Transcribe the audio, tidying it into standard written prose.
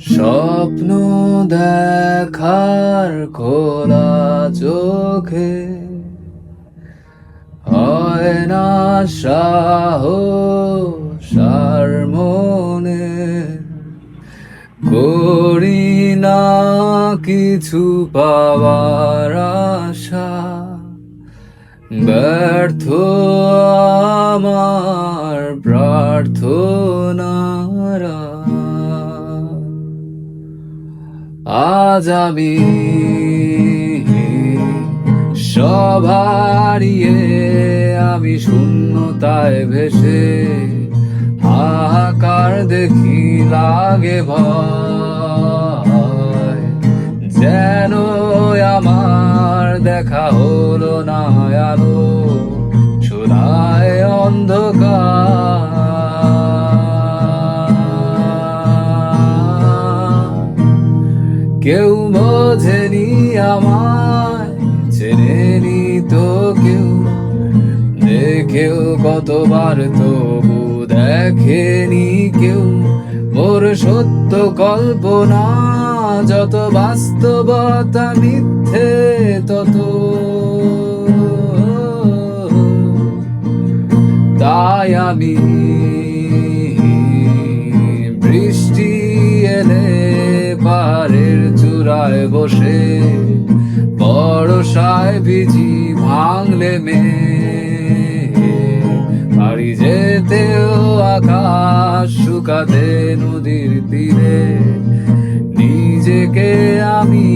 স্বপ্ন দেখার খোলা চোখে হয় না সাহস আর মনে, করি না কিছু পাওয়ার আশা, ব্যর্থ আমার প্রার্থনারা। আজ আমি সব হারিয়ে আমি শূন্যতায় ভেসে হাহাকার দেখি, লাগে ভয় যেন আমার দেখা হলো না আলো, শোনায় অন্ধকার। কেউ বোঝেনি আমায়, চেনেনি তো কেউ, দেখেও কতবার তবু দেখেনি কেউ। মোর সত্য কল্পনা যত, বাস্তবতা মিথ্যে তত। তাই আমি বৃষ্টি এলে পাহাড়ের চূড়ায় বসে বর্ষায় ভিজি, ভাঙলে বাড়ি যেতেও আকাশ শুকাতে নদীর তীরে নিজেকে আমি